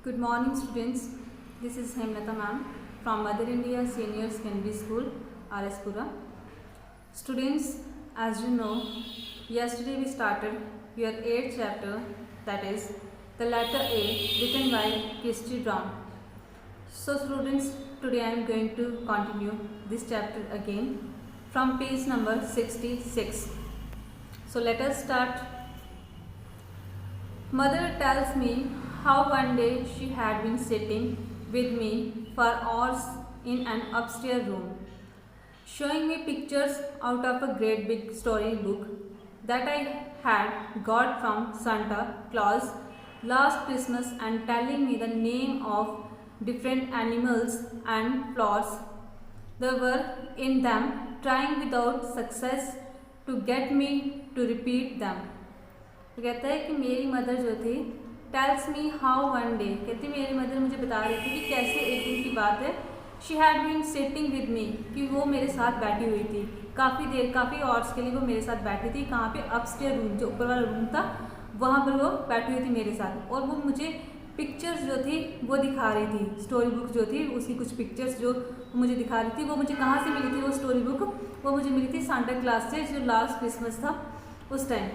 Good morning, students. This is Hemlata ma'am from Mother India Senior Secondary School, RS Pura. Students, as you know, yesterday we started your 8th chapter, that is the letter A, written by Christy Brown. So students, today I am going to continue this chapter again from page number 66. So let us start. Mother tells me how one day she had been sitting with me for hours in an upstairs room, showing me pictures out of a great big storybook that I had got from Santa Claus last Christmas, and telling me the name of different animals and flowers there were in them, trying without success to get me to repeat them. तो कहता है कि मेरी mother जो थी tells me how one day, कहती मेरी mother मुझे बता रही थी कि कैसे एक दिन की बात है, she had been sitting with me, कि वो मेरे साथ बैठी हुई थी काफ़ी देर, काफ़ी आवर्स के लिए वो मेरे साथ बैठी थी। कहाँ पे? अपस्टेयर रूम, जो ऊपर वाला रूम था वहाँ पर वो बैठी हुई थी मेरे साथ, और वो मुझे पिक्चर्स जो थी वो दिखा रही थी। स्टोरी बुक जो थी उसकी कुछ पिक्चर्स जो मुझे दिखा रही थी, वो मुझे कहाँ से मिली थी? वो स्टोरी बुक वो मुझे मिली थी सांता क्लास से, जो लास्ट क्रिसमस था उस टाइम।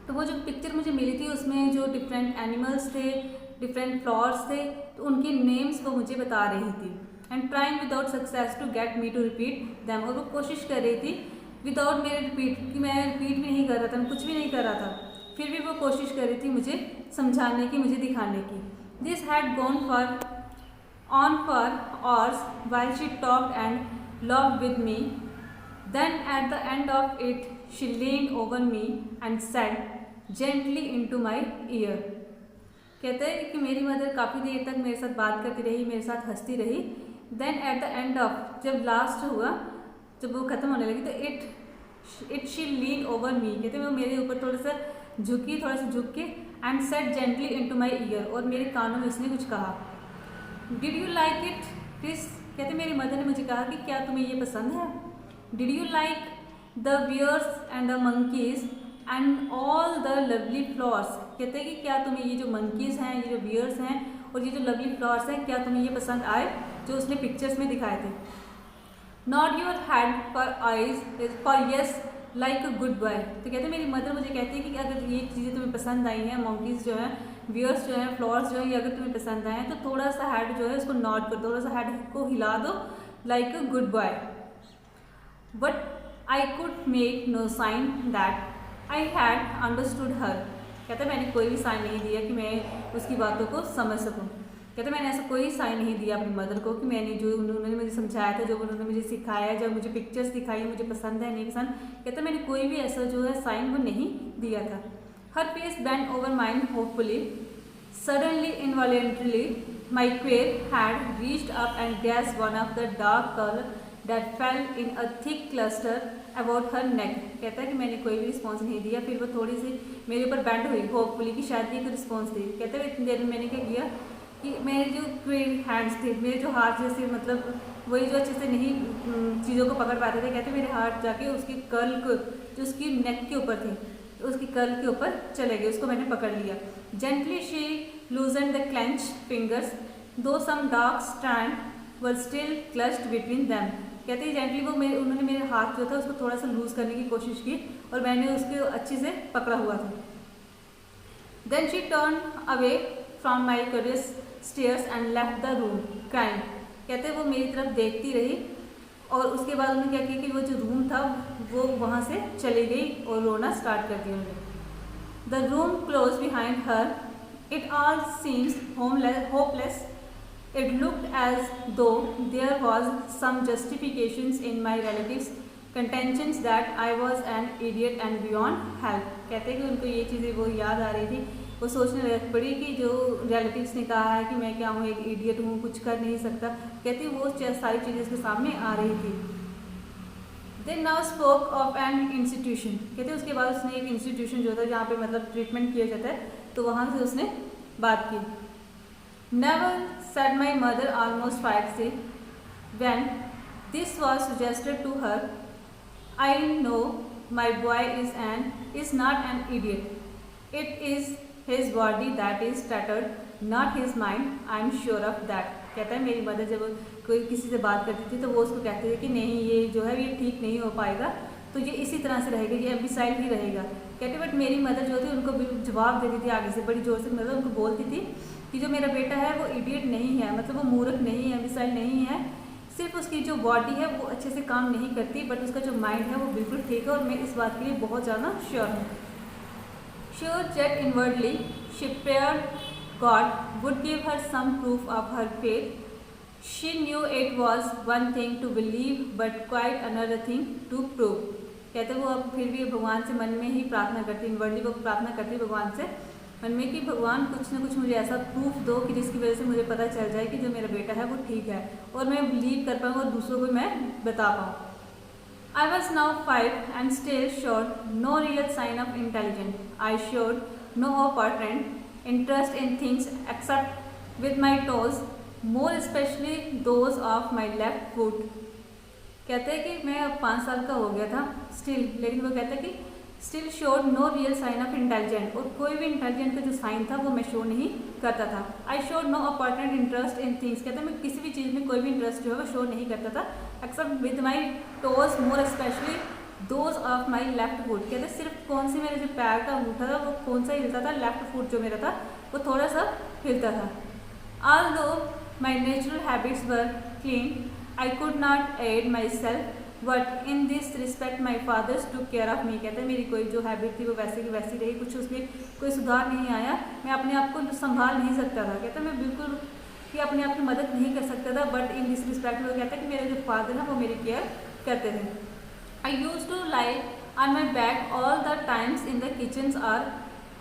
तो वो जो पिक्चर मुझे मिली थी उसमें जो डिफरेंट एनिमल्स थे, डिफरेंट फ्लावर्स थे, तो उनके नेम्स वो मुझे बता रही थी। And trying without success to get me to repeat them, और वो कोशिश कर रही थी विदाउट मेरे रिपीट, कि मैं रिपीट भी नहीं कर रहा था, मैं कुछ भी नहीं कर रहा था, फिर भी वो कोशिश कर रही थी मुझे समझाने की, मुझे दिखाने की। This had gone on for hours while she talked and laughed with me. Then at the end of it she leaned over me and said gently into my ear. कहते हैं कि मेरी मदर काफ़ी देर तक मेरे साथ बात करती रही, मेरे साथ हंसती रही। Then at the end of, जब लास्ट हुआ, जब वो ख़त्म होने लगी, तो it she lean over me, कहते हैं वो मेरे ऊपर थोड़ा सा झुक के and set gently into my ear, और मेरे कानों में उसने कुछ कहा। Did you like it Chris, कहते मेरी मदर ने मुझे कहा कि क्या तुम्हें ये पसंद है? Did you like the bears and the monkeys and all the lovely flowers, कहते हैं कि क्या तुम्हें ये जो मंकीज़ हैं, ये जो बियर्स हैं और ये जो लवली फ्लावर्स हैं, क्या तुम्हें ये पसंद आए जो उसने पिक्चर्स में दिखाए थे? Not your head for eyes for yes like a good boy, तो कहते मेरी मदर मुझे कहती है कि अगर ये चीज़ें तुम्हें पसंद आई हैं, मंकीज़ जो हैं, बियर्स जो हैं, फ्लावर्स जो हैं, ये अगर तुम्हें पसंद आए हैं तो थोड़ा सा हेड जो है उसको नॉट कर दो, थोड़ा सा हेड को हिला दो, like a good boy. But I could make no sign that I had understood her, कहते मैंने कोई भी साइन नहीं दिया कि मैं उसकी बातों को समझ सकूं। कहते मैंने ऐसा कोई साइन नहीं दिया अपनी मदर को कि मैंने जो उन्होंने मुझे समझाया था, जो उन्होंने मुझे सिखाया, जब मुझे पिक्चर्स दिखाई, मुझे पसंद है नहीं पसंद, कहते मैंने कोई भी ऐसा जो है साइन वो नहीं दिया था। Her face bent over mind hopefully, suddenly involuntarily my queer had reached up and grasped one of the dark colour that fell in a thick cluster about her neck, कहता है कि मैंने कोई भी रिस्पॉन्स नहीं दिया, फिर वो थोड़ी सी मेरे ऊपर बैंड हुई होपफुली कि शायद ये कोई रिस्पॉन्स दी। कहते हैं इतनी देर में मैंने क्या किया कि मेरे जो हैंड्स थे, मेरे जो हाथ जैसे, मतलब वही जो अच्छे से नहीं चीज़ों को पकड़ पाते थे, कहते मेरे हाथ जाके उसकी कर्ल को, जो उसकी नेक के ऊपर थे, तो उसकी कर्ल के ऊपर चले गए, उसको मैंने पकड़ लिया। Gently she loosen the clench fingers though some dark strand were still clutched between them, कहते हैं जेंटली वो उन्होंने मेरे हाथ जो था उसको थोड़ा सा लूज करने की कोशिश की, और मैंने उसको अच्छे से पकड़ा हुआ था। Then she turn away from my curious stares and left the room crying, कहते हैं वो मेरी तरफ देखती रही, और उसके बाद उन्होंने क्या किया कि वो जो रूम था वो वहाँ से चली गई और रोना स्टार्ट कर दिया उन्होंने। The room close behind her, it all seems hopeless. It looked as though there was some justifications in my relatives' contentions that I was an idiot and beyond help. कहते हैं कि उनको ये चीज़ें वो याद आ रही थी, वो सोचने लग पड़ी कि जो रिलेटिव्स ने कहा है कि मैं क्या हूँ, एक इडियट हूँ, कुछ कर नहीं सकता, कहती वो सारी चीज़ें उसके सामने आ रही थी। They now spoke of an institution, कहते उसके बाद उसने एक इंस्टीट्यूशन जो था जहाँ पे मतलब ट्रीटमेंट किया जाता है, तो वहाँ से उसने बात की। Never, said my mother almost fiercely when this was suggested to her. I know my boy is not an idiot. It is his body that is tattered not his mind, I am sure of that. कहता है मेरी mother जब कोई किसी से बात करती थी तो वो उसको कहते थे कि नहीं ये जो है ये ठीक नहीं हो पाएगा, तो ये इसी तरह से रहेगा, ये एम्बिसाइड ही रहेगा। कहते बट मेरी मदर जो थी उनको जवाब देती थी आगे से बड़ी ज़ोर से, मतलब उनको बोलती थी कि जो मेरा बेटा है वो इडियट नहीं है, मतलब वो मूर्ख नहीं है, एम्बिसाइड नहीं है, सिर्फ उसकी जो बॉडी है वो अच्छे से काम नहीं करती बट उसका जो माइंड है वो बिल्कुल ठीक है, और मैं इस बात के लिए बहुत ज़्यादा श्योर हूँ। Sure that inwardly she prayed God would give her some proof of her faith. She knew it was one thing to believe but quite another thing to prove. कहते वो अब फिर भी भगवान से मन में ही प्रार्थना करती, इनवर्डली वो प्रार्थना करती भगवान से मन में कि भगवान कुछ ना कुछ मुझे ऐसा प्रूफ दो कि जिसकी वजह से मुझे पता चल जाए कि जो मेरा बेटा है वो ठीक है और मैं बिलीव कर पाऊँ और दूसरों को मैं बता पाऊँ। I was now 5 and still showed no real sign of intelligence. I showed no apparent interest in things except with my toes, more especially those of my left foot. कहते हैं कि मैं अब 5 साल का हो गया था स्टिल, लेकिन वो कहता है कि still showed no real sign of intelligent, और कोई भी इंटेलिजेंट का जो साइन था वो मैं शो नहीं करता था। I showed no apparent interest in things, कहते हैं मैं किसी भी चीज़ में कोई भी इंटरेस्ट जो है वो शो नहीं करता था, except with my toes more especially those of my left foot. कहते हैं सिर्फ कौन सी मेरे जो पैर का अंगूठा था वो कौन सा हिलता था, लेफ्ट फुट जो मेरा था वो थोड़ा सा हिलता था। Although my natural habits were clean, I could not aid myself but in this respect my fathers to care of me. कहते हैं मेरी कोई जो हैबिट थी वो वैसे की वैसी रही, कुछ उसमें कोई सुधार नहीं आया, मैं अपने आप को संभाल नहीं सकता था। कहते हैं मैं बिल्कुल कि अपने आप की मदद नहीं कर सकता था, बट इन दिस रिस्पेक्ट वो कहता है कि मेरे जो फादर हैं वो मेरी केयर करते थे। I used to lie on my back all the times in the kitchens or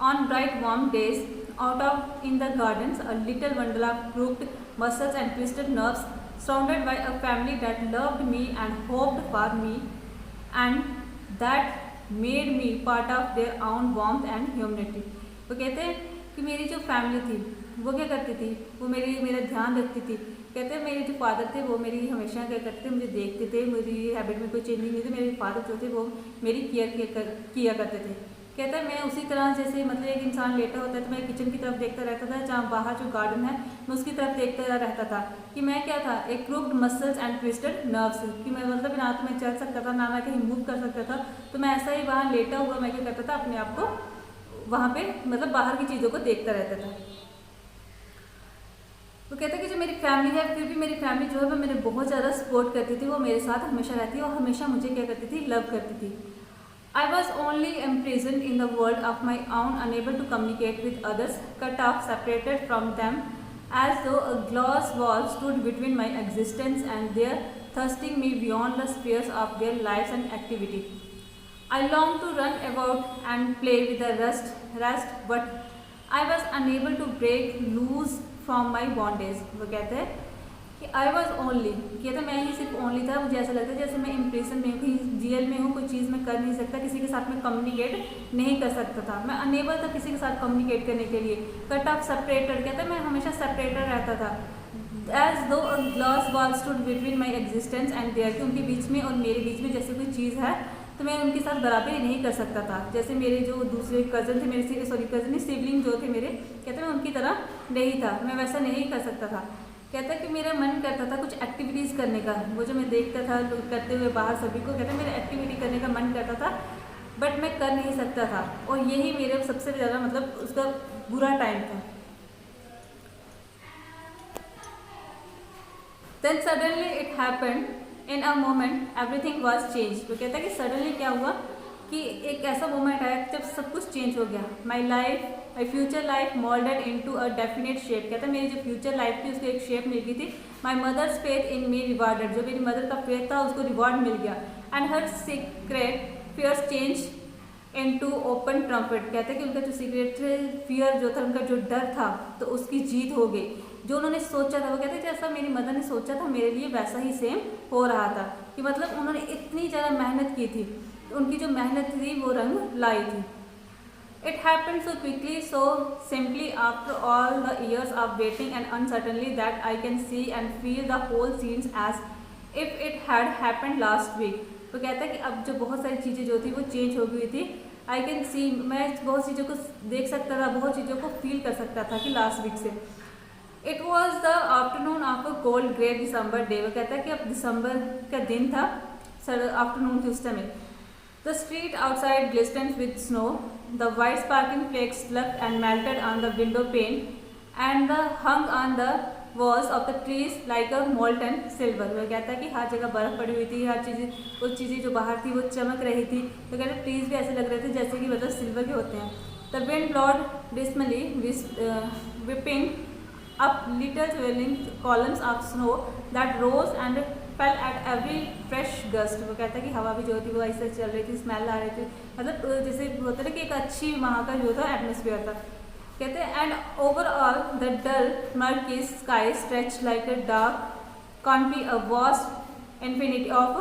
on bright warm days out of in the gardens a little bundle of crooked muscles and twisted nerves, surrounded by a family that loved me and hoped for me and that made me part of their own warmth and humanity। वो कहते हैं कि मेरी जो family थी वो क्या करती थी, वो मेरा ध्यान रखती थी। कहते हैं मेरे जो फादर थे वो मेरी हमेशा क्या करते थे, मुझे देखते थे, मेरी हैबिट में कोई चेंजिंग नहीं थी, मेरे फादर जो थे वो मेरी केयर किया करते थे। कहता है मैं उसी तरह जैसे मतलब एक इंसान लेटा होता है तो मैं किचन की तरफ देखता रहता था, जहाँ बाहर जो गार्डन है मैं उसकी तरफ देखता रहता था कि मैं क्या था, एक crooked muscles and twisted nerves, कि मैं मतलब ना तो मैं चल सकता था ना मैं कहीं मूव कर सकता था, तो मैं ऐसा ही वहाँ लेटा हुआ मैं क्या करता था, अपने आप को वहाँ पे मतलब बाहर की चीज़ों को देखता रहता था। वो कहता है कि जो मेरी फैमिली है, फिर भी मेरी फैमिली जो है वो मेरे बहुत ज़्यादा सपोर्ट करती थी, वो मेरे साथ हमेशा रहती है और हमेशा मुझे क्या करती थी, लव करती थी। I was only imprisoned in the world of my own, unable to communicate with others, cut off, separated from them, as though a glass wall stood between my existence and their, thrusting me beyond the spheres of their lives and activity. I longed to run about and play with the rest, but I was unable to break loose from my bondage। वो कहते हैं कि I was only, कहते मैं ही सिर्फ only था, मुझे ऐसा लगता है जैसे मैं इम्प्रेशन में हूँ, कहीं जेल में हूँ, कोई चीज़ मैं कर नहीं सकता, किसी के साथ मैं कम्युनिकेट नहीं कर सकता था, मैं अनेबल था किसी के साथ कम्युनिकेट करने के लिए। कट ऑफ सेपरेटेड, कहते हैं मैं हमेशा सेपरेटेड रहता था, as though a glass wall stood between my existence and their, कि उनके बीच में और मेरे बीच में जैसे कोई चीज़ है तो मैं उनके साथ बराबरी नहीं कर सकता था। जैसे मेरे जो दूसरे कज़न थे, मेरे कज़न नहीं सिबलिंग जो थे मेरे, कहते मैं उनकी तरह नहीं था, मैं वैसा नहीं कर सकता था। कहता है कि मेरा मन करता था कुछ एक्टिविटीज़ करने का, वो जो मैं देखता था करते हुए बाहर सभी को, कहता है मेरा एक्टिविटी करने का मन करता था बट मैं कर नहीं सकता था, और यही मेरे सबसे ज़्यादा मतलब उसका बुरा टाइम था। Then suddenly it happened in a moment, everything was changed। वो कहता है कि सडनली क्या हुआ कि एक ऐसा मोमेंट आया जब सब कुछ चेंज हो गया। My future life moulded into a definite shape, कहता है मेरी जो फ्यूचर लाइफ थी उसको एक शेप मिल गई थी। My mother's faith in me rewarded, जो मेरी मदर का फेथ था उसको रिवॉर्ड मिल गया। And her secret fears change into open trumpet, कहते हैं कि उनका जो सीक्रेट फियर जो था, उनका जो डर था तो उसकी जीत हो गई। जो उन्होंने सोचा था, वो कहते हैं जैसा मेरी मदर ने सोचा था मेरे लिए वैसा ही सेम हो रहा था, कि मतलब उन्होंने इतनी ज़्यादा मेहनत की थी, उनकी जो मेहनत थी वो रंग लाई थी। It happened so quickly, so simply after all the years of waiting and uncertainty that I can see and feel the whole scenes as if it had happened last week। तो कहता है कि अब जो बहुत सारी चीज़ें जो थी वो चेंज हो गई थी, आई कैन सी, मैं बहुत चीज़ों को देख सकता था, बहुत चीज़ों को फील कर सकता था कि लास्ट वीक से। It was the afternoon of a cold grey December day. वो कहता है कि अब दिसंबर का दिन था, सर आफ्टरनून थी उस समय। The street outside glistened with snow, the white sparkling flakes slumped and melted on the window pane, and the hung on the walls of the trees like a molten silver। वो कहता है कि हर जगह बर्फ़ पड़ी हुई थी, हर चीज़, वो चीज़ें जो बाहर थी वो चमक रही थी। तो कहते हैं ट्रीज भी ऐसे लग रहे थे जैसे कि मतलब सिल्वर के होते हैं। The wind blowed dismally whipping up little swirling columns of snow that rose and fell at every fresh gust। वो कहता है कि हवा भी जो थी वो ऐसे चल रही थी, स्मेल आ रही थी, मतलब जैसे होता है कि एक अच्छी वहाँ का जो था एटमोसफियर था। कहते हैं and overall the dull murky sky stretch like a dark canopy a vast infinity of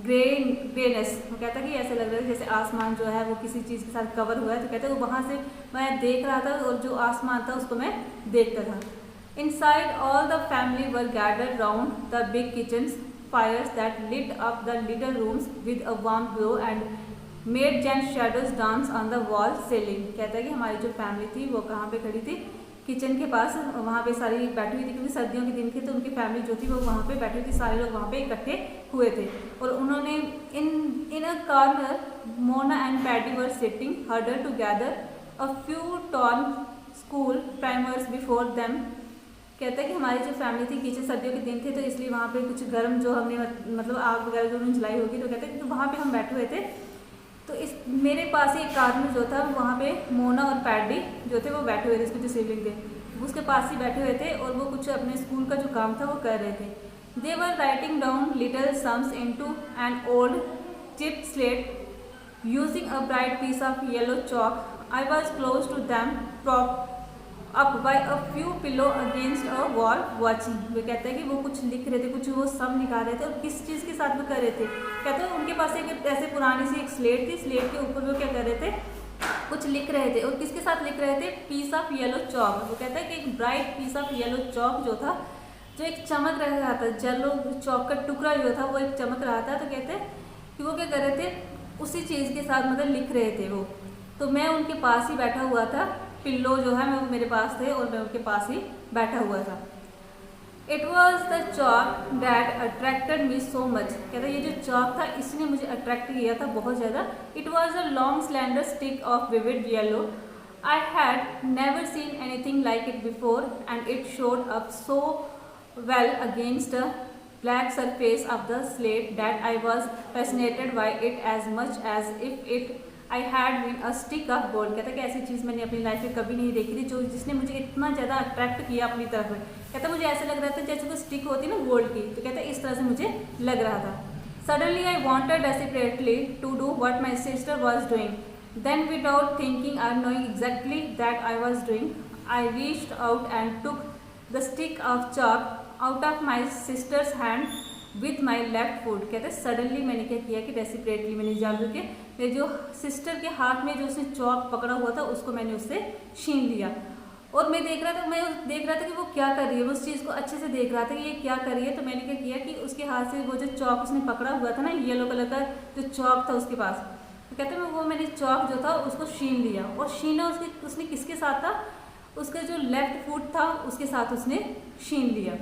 greyness. वो कहता है कि ऐसे लग रहा है जैसे आसमान जो है वो किसी चीज़ के साथ कवर हुआ है। तो कहते हैं वो वहाँ से मैं देख रहा था और जो आसमान था उसको मैं देखता था। Inside, all the family were gathered round the big kitchen fires that lit up the little rooms with a warm glow and made giant shadows dance on the wall ceiling। कहता है कि हमारी जो फैमिली थी वो कहाँ पे खड़ी थी, किचन के पास, वहाँ पे सारी बैठी हुई थी क्योंकि सर्दियों के दिन थे। तो उनकी फैमिली जो थी वो वहाँ पे बैठी हुई थी, सारे लोग वहाँ पे इकट्ठे हुए थे। और उन्होंने in a corner Mona and Paddy were sitting हर्डल together a few torn school primers before them. कहता है कि हमारी जो फैमिली थी, किचन सर्दियों के दिन थे तो इसलिए वहाँ पे कुछ गर्म जो हमने मतलब आग वगैरह जो उन्होंने जलाई होगी। तो कहते हैं कि वहाँ पे हम बैठे हुए थे। तो इस मेरे पास ही एक कार्नर जो था वहाँ पे मोना और पैडी जो थे वो बैठे हुए थे, इसके जो सिबलिंग थे उसके पास ही बैठे हुए थे और वो कुछ अपने स्कूल का जो काम था वो कर रहे थे। They were writing down little sums into an old chip slate using a bright piece of yellow chalk. I was close to them prop up by a few pillow against a wall watching. वो कहते हैं कि वो कुछ लिख रहे थे, कुछ वो सब निकाल रहे थे और किस चीज़ के साथ वो कर रहे थे। कहते हैं उनके पास एक ऐसे पुरानी सी एक स्लेट थी, स्लेट के ऊपर वो क्या कर रहे थे, कुछ लिख रहे थे। और किसके साथ लिख रहे थे, पीस ऑफ येलो चॉक। वो कहता है कि एक bright piece of yellow chalk जो था, जो एक चमक रहा था, येलो चॉक का टुकड़ा जो था वो एक चमक रहा था। तो कहते हैं कि वो क्या कर रहे थे, उसी चीज़ के साथ मतलब लिख रहे थे वो। तो मैं उनके पास ही बैठा हुआ था, पिल्लो जो है वो मेरे पास थे और मैं उनके पास ही बैठा हुआ था। It was the chalk that attracted me so much. कहता है ये जो चॉक था इसने मुझे अट्रैक्ट किया था बहुत ज़्यादा। It was a long slander stick of vivid yellow. I had never seen anything like it before and it showed up so well against a black surface of the slate that I was fascinated by it as much as if it I had been a stick of gold। कहता है कि ऐसी चीज़ मैंने अपनी life में कभी नहीं देखी थी जो जिसने मुझे इतना ज़्यादा अट्रैक्ट किया अपनी तरफ में। कहता मुझे ऐसा लग रहा था जैसे कोई स्टिक होती ना गोल्ड की। तो कहता है इस तरह से मुझे लग रहा था। Suddenly I wanted desperately to do what my sister was doing. Then without thinking or knowing exactly that I was doing, I reached out and took the stick of chalk out of my sister's hand with my left foot. कहते हैं suddenly मैंने क्या किया कि desperately मैंने जानबूझ के मेरे जो सिस्टर के हाथ में जो उसने चॉक पकड़ा हुआ था उसको मैंने उससे छीन लिया। और मैं देख रहा था कि वो क्या कर रही है, वो उस चीज़ को अच्छे से देख रहा था कि ये क्या कर रही है। तो मैंने क्या किया कि उसके हाथ से वो जो चॉक उसने पकड़ा हुआ था ना, येलो कलर का जो चॉक था उसके पास, तो कहते हैं वो मैंने चॉक जो था उसको छीन लिया। और छीना उसने किसके साथ था, उसका जो लेफ्ट फुट था उसके साथ उसने छीन लिया।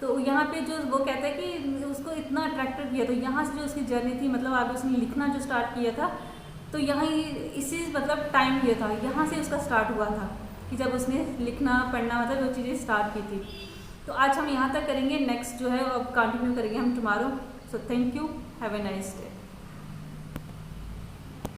तो यहाँ पे जो वो कहता है कि उसको इतना अट्रैक्टेड किया। तो यहाँ से जो उसकी जर्नी थी, मतलब आगे उसने लिखना जो स्टार्ट किया था, तो यहाँ इसी मतलब टाइम ये था, यहाँ से उसका स्टार्ट हुआ था कि जब उसने लिखना पढ़ना मतलब वो चीज़ें स्टार्ट की थी। तो आज हम यहाँ तक करेंगे, नेक्स्ट जो है अब कंटिन्यू करेंगे हम tomorrow. So thank you, have a nice day.